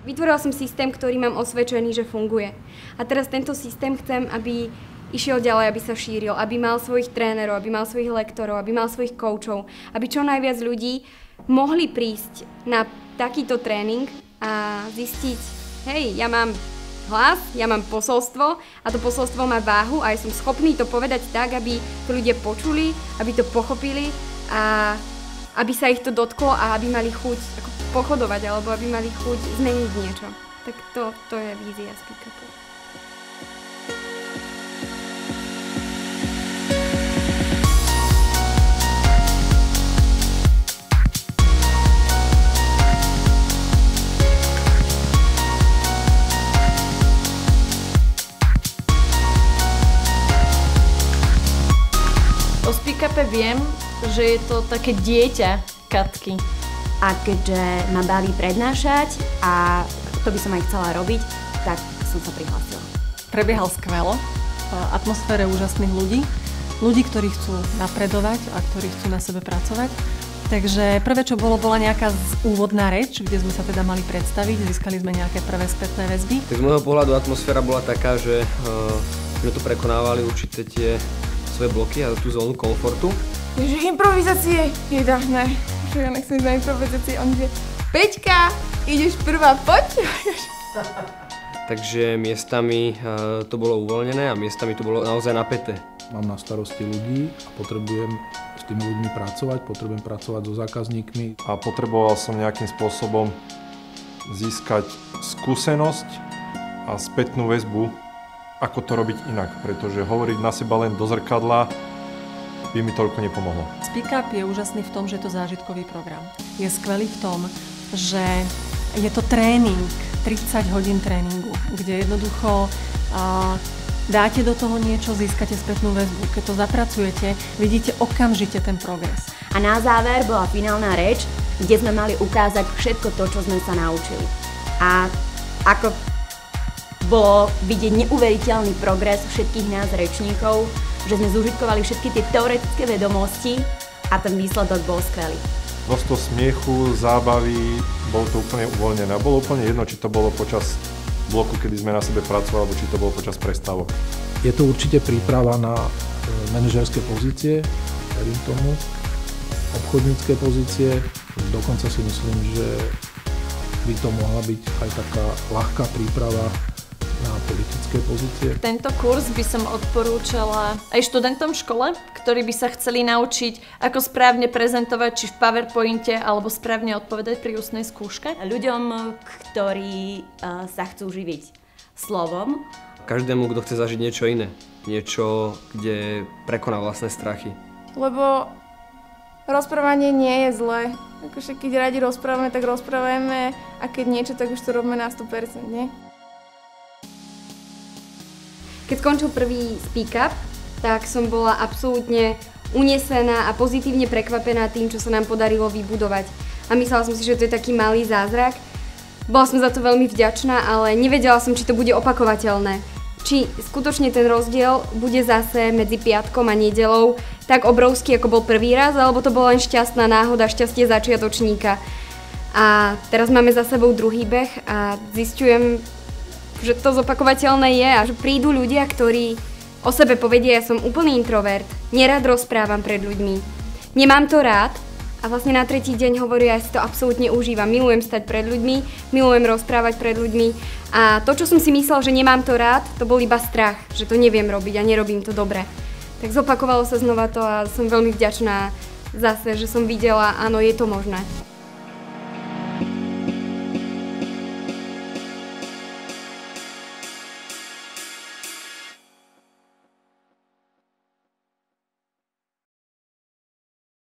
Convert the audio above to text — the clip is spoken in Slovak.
Vytvorila som systém, ktorý mám osvedčený, že funguje. A teraz tento systém chcem, aby išiel ďalej, aby sa šíril, aby mal svojich trénerov, aby mal svojich lektorov, aby mal svojich koučov, aby čo najviac ľudí mohli prísť na takýto tréning a zistiť, hej, ja mám hlas, ja mám posolstvo a to posolstvo má váhu a ja som schopný to povedať tak, aby to ľudia počuli, aby to pochopili a aby sa ich to dotklo a aby mali chuť ako pochodovať alebo aby mali chuť zmeniť niečo. Tak to je vízia Speak Upu. O Speak Upe viem, že je to také dieťa Katky. A keďže ma baví prednášať a to by som aj chcela robiť, tak som sa prihlásila. Prebiehal skvelo, v atmosfére úžasných ľudí, ktorí chcú napredovať a ktorí chcú na sebe pracovať. Takže prvé, čo bola nejaká úvodná reč, kde sme sa teda mali predstaviť, získali sme nejaké prvé spätné väzby. Tak z môjho pohľadu atmosféra bola taká, že sme tu prekonávali určité tie svoje bloky a tú zónu komfortu. Takže improvizácie je dahné. Že ja nechcem ísť na improvizácie. On ide, Peťka, ideš prvá, poď. Takže miestami to bolo uvoľnené a miestami to bolo naozaj napäté. Mám na starosti ľudí a potrebujem s tými ľuďmi pracovať, potrebujem pracovať so zákazníkmi. A potreboval som nejakým spôsobom získať skúsenosť a spätnú väzbu, ako to robiť inak, pretože hovoriť na seba len do zrkadla by mi toľko nepomohlo. Speak Up je úžasný v tom, že je to zážitkový program. Je skvelý v tom, že je to tréning, 30 hodín tréningu, kde jednoducho dáte do toho niečo, získate spätnú väzbu. Keď to zapracujete, vidíte okamžite ten progres. A na záver bola finálna reč, kde sme mali ukázať všetko to, čo sme sa naučili. A ako bolo vidieť neuveriteľný progres všetkých nás rečníkov, že sme zúžitkovali všetky tie teoretické vedomosti a ten výsledok bol skvelý. Množstvo smiechu, zábavy, bolo to úplne uvoľnené. Bolo úplne jedno, či to bolo počas bloku, kedy sme na sebe pracovali, alebo či to bolo počas prestávok. Je to určite príprava na manažerské pozície, verím tomu, obchodnícke pozície. Dokonca si myslím, že by to mohla byť aj taká ľahká príprava na politické pozície. Tento kurz by som odporúčala aj študentom v škole, ktorí by sa chceli naučiť, ako správne prezentovať, či v PowerPointe, alebo správne odpovedať pri ústnej skúške. Ľuďom, ktorí sa chcú živiť slovom. Každému, kto chce zažiť niečo iné. Niečo, kde prekoná vlastné strachy. Lebo rozprávanie nie je zlé. Akože keď radi rozprávame, tak rozprávame a keď niečo, tak už to robíme na 100%, nie? Keď skončil prvý Speak Up, tak som bola absolútne unesená a pozitívne prekvapená tým, čo sa nám podarilo vybudovať. A myslela som si, že to je taký malý zázrak. Bola som za to veľmi vďačná, ale nevedela som, či to bude opakovateľné. Či skutočne ten rozdiel bude zase medzi piatkom a nedeľou tak obrovský, ako bol prvý raz, alebo to bola len šťastná náhoda, šťastie začiatočníka. A teraz máme za sebou druhý beh a zisťujem, že to zopakovateľné je a že prídu ľudia, ktorí o sebe povedia, ja som úplný introvert, nerad rozprávam pred ľuďmi, nemám to rád a vlastne na tretí deň hovoria, ja si to absolútne užívam, milujem stať pred ľuďmi, milujem rozprávať pred ľuďmi a to, čo som si myslel, že nemám to rád, to bol iba strach, že to neviem robiť a nerobím to dobre. Tak zopakovalo sa znova to a som veľmi vďačná zase, že som videla, áno, je to možné.